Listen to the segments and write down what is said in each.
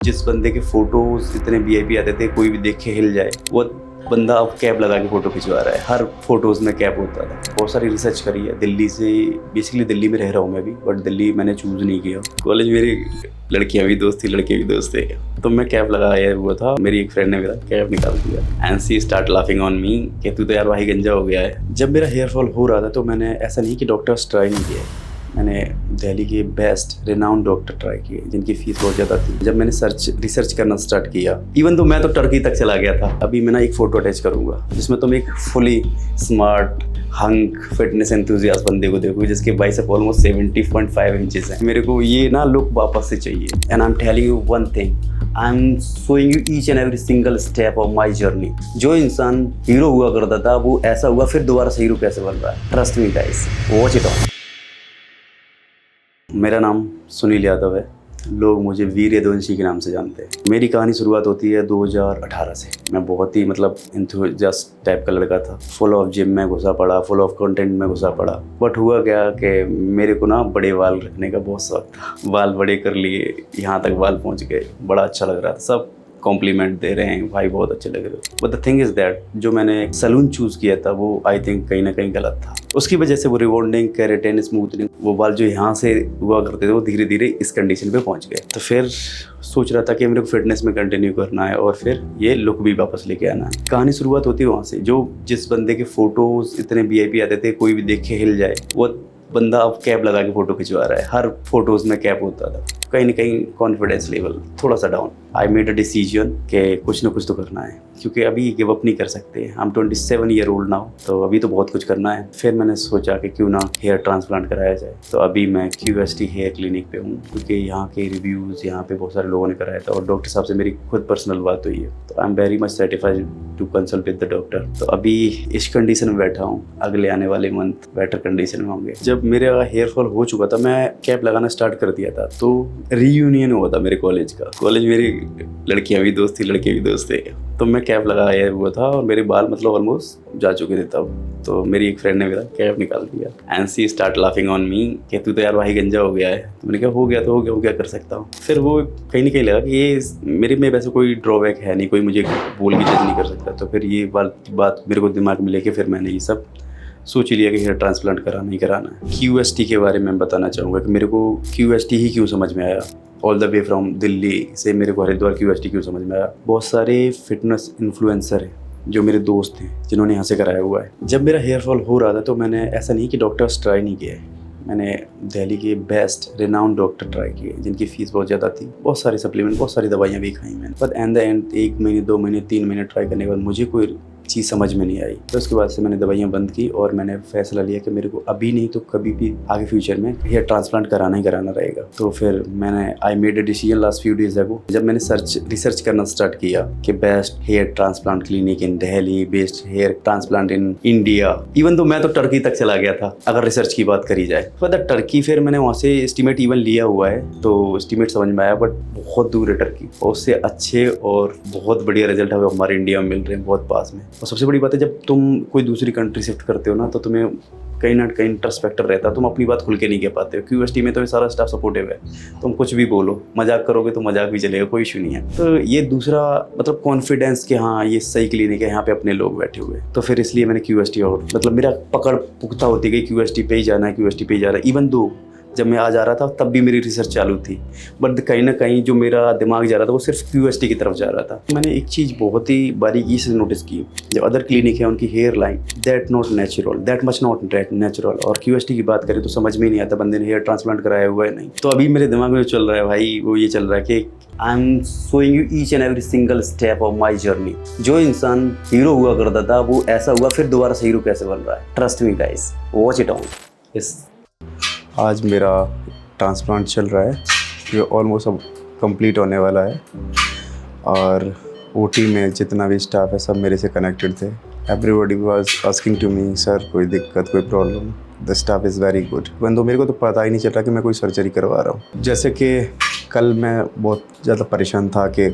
जिस बंदे के फोटोज इतने वीआईपी आते थे, कोई भी देख के हिल जाए, वो बंदा अब कैप लगा के फोटो खिंचवा रहा है। हर फोटोज में कैप होता था। बहुत सारी रिसर्च करी है दिल्ली से। बेसिकली दिल्ली में रह रहा हूँ मैं भी, बट दिल्ली मैंने चूज नहीं किया। कॉलेज मेरी लड़कियां भी दोस्त थी, लड़के भी दोस्त थे, तो मैं कैप लगाया हुआ था। मेरी एक फ्रेंड ने मेरा कैप निकाल दिया and she start laughing on me कि तू तो यार भाई गंजा हो गया है। जब मेरा हेयर फॉल हो रहा था तो मैंने ऐसा नहीं कि डॉक्टर्स ट्राई नहीं किया, मैंने दिल्ली के बेस्ट रिनाउंड डॉक्टर ट्राई किए जिनकी फीस बहुत ज़्यादा थी। जब मैंने रिसर्च करना स्टार्ट किया, इवन तो मैं तो टर्की तक चला गया था। अभी मैं ना एक फ़ोटो अटैच करूँगा जिसमें तुम एक fully smart hunk fitness enthusiast बंदे को देखो जिसके बाइसेप ऑलमोस्ट 70.5 इंचेस है। मेरे को ये ना लुक वापस से चाहिए and I am telling you one thing, I am showing you each and every single step of my journey. जो इंसान हीरो हुआ करता था वो ऐसा हुआ, फिर दोबारा से हीरो कैसे बन रहा है। Trust me guys, watch it on. मेरा नाम सुनील यादव है, लोग मुझे वीर यदुवंशी के नाम से जानते हैं। मेरी कहानी शुरुआत होती है 2018 से। मैं बहुत ही एंथुसियास्ट टाइप का लड़का था। फुल ऑफ जिम में घुसा पड़ा, फुल ऑफ कंटेंट में घुसा पड़ा। बट हुआ क्या कि मेरे को ना बड़े बाल रखने का बहुत शौक था। बाल बड़े कर लिए, यहाँ तक बाल पहुँच गए, बड़ा अच्छा लग रहा था। सब कॉम्प्लीमेंट दे रहे हैं, भाई बहुत अच्छे लग रहे हो। But the thing is that जो मैंने सैलून चूज़ किया था वो आई थिंक कहीं ना कहीं गलत था। उसकी वजह से वो रिबॉन्डिंग, केराटिन, स्मूथनिंग, वो बाल जो यहाँ से हुआ करते थे वो धीरे धीरे इस कंडीशन पे पहुँच गए। तो फिर सोच रहा था कि मेरे को फिटनेस में कंटिन्यू करना है और फिर ये लुक भी वापस लेके आना है। कहानी शुरुआत होती है वहाँ से। जो जिस बंदे के फोटोज इतने वीआईपी आते थे, कोई भी देख के हिल जाए, वो बंदा अब कैप लगा के फोटो खिंचवा रहा है। हर फोटोज में कैप होता था। कहीं ना कहीं कॉन्फिडेंस लेवल थोड़ा सा down. I made a decision कि कुछ ना कुछ तो करना है, क्योंकि अभी गिव अप नहीं कर सकते। I am 27 year old now, तो अभी तो बहुत कुछ करना है। फिर मैंने सोचा कि क्यों ना हेयर ट्रांसप्लांट कराया जाए। तो अभी मैं QST हेयर क्लिनिक पे हूँ, क्योंकि यहाँ के रिव्यूज़, यहाँ पे बहुत सारे लोगों ने कराया था और डॉक्टर साहब से मेरी खुद पर्सनल बात हुई है। तो I am very much satisfied to consult with the doctor. तो अभी इस कंडीशन में बैठा हूँ, अगले आने वाले मंथ बेटर कंडीशन में होंगे। जब मेरा हेयर फॉल हो चुका था, मैं कैप लगाना स्टार्ट कर दिया था, तो रीयूनियन हुआ था मेरे कॉलेज का। कॉलेज मेरी लड़कियां भी दोस्त थी, लड़के भी दोस्त थे, तो मैं कैप लगाया हुआ था और मेरे बाल ऑलमोस्ट जा चुके थे तब। तो मेरी एक फ्रेंड ने मेरा कैप निकाल दिया and she start laughing on me कि तू तो यार भाई गंजा हो गया है। तो मैंने कहा हो गया तो हो गया, वो क्या कर सकता हूँ। फिर वो कहीं ना कहीं लगा कि ये मेरे में वैसे कोई ड्रॉबैक है नहीं, कोई मुझे बोल के जज नहीं कर सकता। तो फिर ये बात मेरे को दिमाग में लेके फिर मैंने ये सब सोच लिया कि हेयर ट्रांसप्लांट कराना ही कराना है। QST के बारे में बताना चाहूँगा कि मेरे को QST ही क्यों समझ में आया। All the way from Delhi से मेरे को हरिद्वार QST क्यों समझ में आया। बहुत सारे फिटनेस इन्फ्लुएंसर हैं जो मेरे दोस्त हैं जिन्होंने यहाँ से कराया हुआ है। जब मेरा हेयर फॉल हो रहा था तो मैंने ऐसा नहीं कि डॉक्टर्स ट्राई नहीं किए, मैंने दिल्ली के बेस्ट रिनाउंड डॉक्टर ट्राई किए जिनकी फ़ीस बहुत ज़्यादा थी। बहुत सारे सप्लीमेंट, बहुत सारी दवाइयाँ भी खाई मैंने। बट एंड द एंड 1 महीने, 2 महीने, 3 महीने ट्राई करने के बाद मुझे कोई चीज़ समझ में नहीं आई। तो उसके बाद से मैंने दवाइयाँ बंद की और मैंने फैसला लिया कि मेरे को अभी नहीं तो कभी भी आगे फ्यूचर में हेयर ट्रांसप्लांट कराना ही कराना रहेगा। तो फिर मैंने I made a decision last few days ago. जब मैंने रिसर्च करना स्टार्ट किया कि best hair transplant clinic in Delhi, best hair transplant in India, even तो मैं तो टर्की तक चला गया था अगर रिसर्च की बात करी जाए। तो टर्की फिर मैंने वहाँ से एस्टिमेट इवन लिया हुआ है, तो एस्टिमेट समझ में आया, बट बहुत दूर है टर्की और उससे अच्छे और बहुत बढ़िया रिजल्ट हमें हमारे इंडिया में मिल रहे हैं, बहुत पास में। और सबसे बड़ी बात है, जब तुम कोई दूसरी कंट्री शिफ्ट करते हो ना, तो तुम्हें कहीं ना कहीं इंट्रस्ट फैक्टर रहता है, तुम अपनी बात खुल के नहीं कह पाते हो। QST में तो सारा स्टाफ सपोर्टिव है, तुम कुछ भी बोलो, मजाक करोगे तो मजाक भी चलेगा, कोई इशू नहीं है। तो ये दूसरा कॉन्फिडेंस कि हाँ ये सही क्लिनिक है, यहाँ पे अपने लोग बैठे हुए। तो फिर इसलिए मैंने QST और मेरा पकड़ पुख्ता होती गई, QST पे ही जाना है, QST पे ही जा रहा है। इवन दो जब मैं आ जा रहा था तब भी मेरी रिसर्च चालू थी, बट कहीं ना कहीं जो मेरा दिमाग जा रहा था वो सिर्फ QST की तरफ जा रहा था। मैंने एक चीज़ बहुत ही बारीकी से नोटिस की, जो अदर क्लिनिक है उनकी hair line that not natural, that much not natural, और QST की बात करें तो समझ में ही नहीं आता बंदे ने हेयर ट्रांसप्लांट कराया हुआ है नहीं। तो अभी मेरे दिमाग में चल रहा है भाई, वो ये चल रहा है कि I am showing you each and every single step of my journey. जो इंसान हीरो हुआ करता था वो ऐसा हुआ, फिर दोबारा से हीरो कैसे बन रहा है। Trust me guys, watch it on. आज मेरा ट्रांसप्लांट चल रहा है, जो ऑलमोस्ट अब कंप्लीट होने वाला है, और OT में जितना भी स्टाफ है सब मेरे से कनेक्टेड थे। Everybody was asking to me, sir कोई दिक्कत, कोई problem, the staff is very good. बंदो मेरे को तो पता ही नहीं चल रहा कि मैं कोई सर्जरी करवा रहा हूँ। जैसे कि कल मैं बहुत ज़्यादा परेशान था कि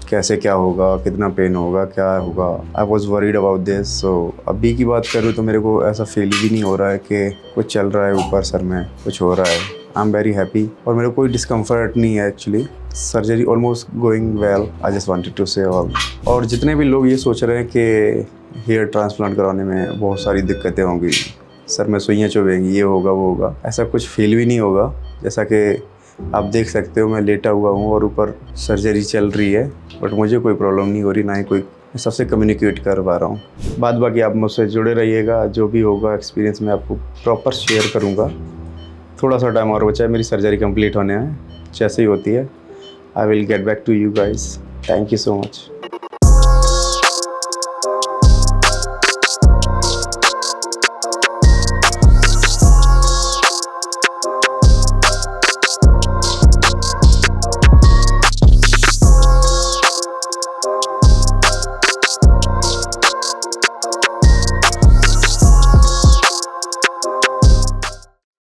कैसे क्या होगा, कितना पेन होगा, क्या होगा। I was worried about this. So अभी की बात करूँ तो मेरे को ऐसा फील भी नहीं हो रहा है कि कुछ चल रहा है ऊपर सर में, कुछ हो रहा है। आई एम वेरी हैप्पी और मेरे को कोई डिस्कम्फर्ट नहीं है actually. Surgery almost going well, I just wanted to say all. और जितने भी लोग ये सोच रहे हैं कि हेयर ट्रांसप्लांट कराने में बहुत सारी दिक्कतें होंगी, सर में सुइयाँ चुभेंगी, ये होगा वो होगा, ऐसा कुछ फील भी नहीं होगा। जैसा कि आप देख सकते हो मैं लेटा हुआ हूँ और ऊपर सर्जरी चल रही है, बट मुझे कोई प्रॉब्लम नहीं हो रही, ना ही कोई, मैं सबसे कम्युनिकेट कर पा रहा हूँ। बाद बाकी आप मुझसे जुड़े रहिएगा, जो भी होगा एक्सपीरियंस मैं आपको प्रॉपर शेयर करूँगा। थोड़ा सा टाइम और बचा है मेरी सर्जरी कंप्लीट होने में, जैसे ही होती है I will get back to you guys. Thank you so much.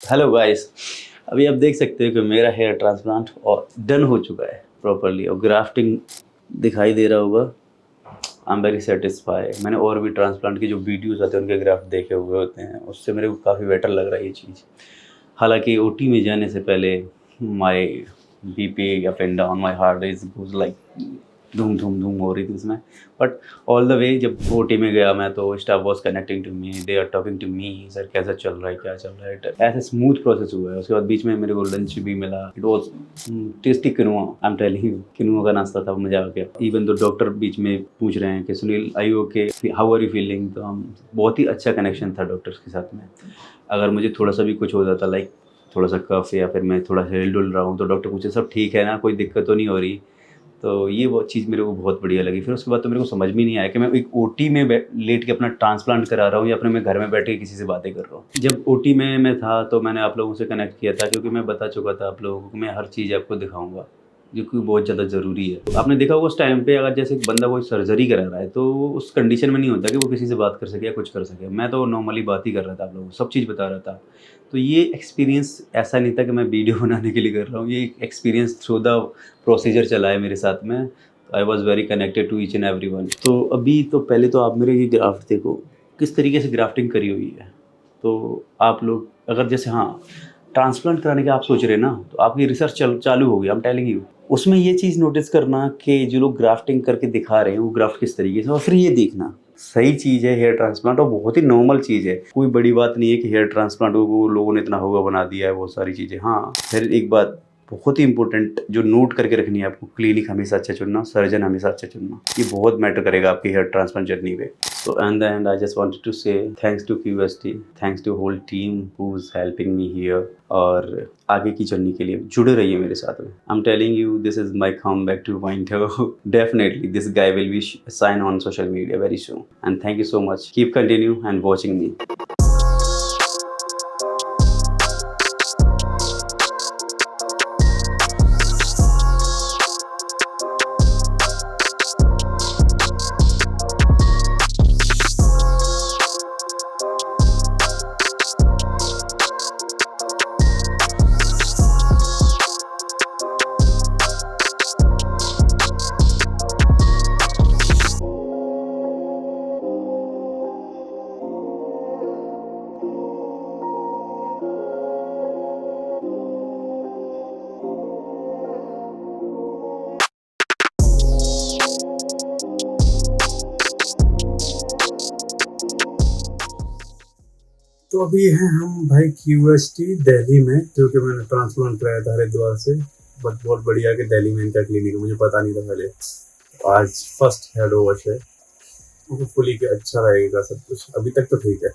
Hello guys, अभी आप देख सकते हो कि मेरा हेयर ट्रांसप्लांट और डन हो चुका है प्रॉपरली, और ग्राफ्टिंग दिखाई दे रहा होगा। आई एम वेरी सेटिस्फाइड। मैंने और भी ट्रांसप्लांट की जो वीडियोस आते हैं उनके ग्राफ्ट देखे हुए होते हैं, उससे मेरे को काफ़ी बेटर लग रहा है ये चीज़। हालांकि ओटी में जाने से पहले my BP up and down, my heart is goes like धूम धूम धूम हो रही थी उसमें, बट ऑल द वे जब ओटी में गया मैं तो staff was connecting to me, they are talking to me, sir कैसा चल रहा है, क्या चल रहा है, ऐसे स्मूथ प्रोसेस हुआ है। उसके बाद बीच में मेरे को लंच भी मिला, it was tasty quinoa. I am telling you, quinoa का नाश्ता था, मजा आ गया। इवन तो डॉक्टर बीच में पूछ रहे हैं कि Sunil I okay, how are you feeling, तो हम बहुत ही अच्छा कनेक्शन था डॉक्टर्स के साथ में। अगर मुझे थोड़ा सा भी कुछ हो जाता, लाइक थोड़ा सा कफ या फिर मैं थोड़ा हिल डुल रहा हूँ, तो डॉक्टर पूछे सब ठीक है ना, कोई दिक्कत तो नहीं हो रही। तो ये वो चीज़ मेरे को बहुत बढ़िया लगी। फिर उसके बाद तो मेरे को समझ में नहीं आया कि मैं एक ओटी में लेट के अपना ट्रांसप्लांट करा रहा हूँ या अपने मैं घर में बैठ के किसी से बातें कर रहा हूँ। जब ओटी में मैं था तो मैंने आप लोगों से कनेक्ट किया था, क्योंकि मैं बता चुका था आप लोगों को मैं हर चीज़ आपको दिखाऊंगा, जो कि बहुत ज़्यादा ज़रूरी है। तो आपने देखा होगा उस टाइम पे अगर जैसे बंदा कोई सर्जरी करा रहा है तो वो उस कंडीशन में नहीं होता कि वो किसी से बात कर सके या कुछ कर सके। मैं तो नॉर्मली बात ही कर रहा था, आप लोगों को सब चीज़ बता रहा था। तो ये एक्सपीरियंस ऐसा नहीं था कि मैं वीडियो बनाने के लिए कर रहा हूँ, ये एक्सपीरियंस थ्रू द प्रोसीजर चला है मेरे साथ में। I was very connected to each and every one. तो अभी तो पहले तो आप मेरे ये ग्राफ्ट देखो किस तरीके से ग्राफ्टिंग करी हुई है। तो आप लोग अगर जैसे ट्रांसप्लांट कराने के आप सोच रहे हैं ना, तो आपकी रिसर्च चालू हो गई, आई एम टेलिंग यू। उसमें ये चीज़ नोटिस करना कि जो लोग ग्राफ्टिंग करके दिखा रहे हैं वो ग्राफ्ट किस तरीके से, और फिर ये देखना सही चीज़ है हेयर ट्रांसप्लांट, और बहुत ही नॉर्मल चीज़ है। कोई बड़ी बात नहीं है कि हेयर ट्रांसप्लांट को लोगों ने इतना होगा बना दिया है, बहुत सारी चीज़ें। हाँ, फिर एक बात बहुत ही इंपॉर्टेंट जो नोट करके रखनी है आपको, क्लिनिक हमेशा अच्छा चुनना, सर्जन हमेशा अच्छा चुनना, ये बहुत मैटर करेगा आपकी हेयर ट्रांसप्लांट जर्नी पे। So and the end I just wanted to say thanks to QST, thanks to whole team who is helping me here, और आगे की जर्नी के लिए जुड़े रहिए मेरे साथ में। I am telling you this is my come back to point. Definitely this guy will be sign on social media very soon, and thank you so much, keep continue and watching me. तो अभी हैं हम भाई क्यूएसटी दिल्ली में, जो कि मैंने transplant कराया था हरिद्वार से। बट बहुत बढ़िया कि दिल्ली में इनका क्लिनिक है, मुझे पता नहीं था पहले। आज फर्स्ट हेड ओवर है, मुझे फुली के अच्छा रहेगा सब कुछ, अभी तक तो ठीक है।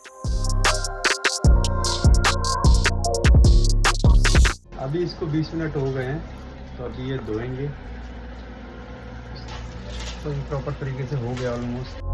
अभी इसको 20 मिनट हो गए हैं, तो अभी ये धोएंगे, तो ये प्रॉपर तरीके से हो गया ऑलमोस्ट।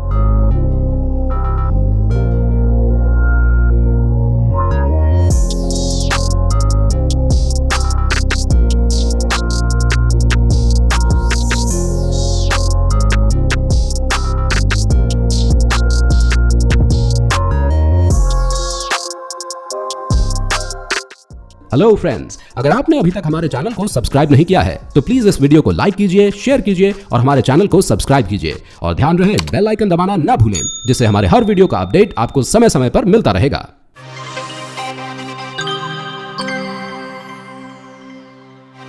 हेलो फ्रेंड्स, अगर आपने अभी तक हमारे चैनल को सब्सक्राइब नहीं किया है तो प्लीज इस वीडियो को लाइक कीजिए, शेयर कीजिए और हमारे चैनल को सब्सक्राइब कीजिए, और ध्यान रहे बेल आइकन दबाना ना भूलें, जिससे हमारे हर वीडियो का अपडेट आपको समय समय पर मिलता रहेगा।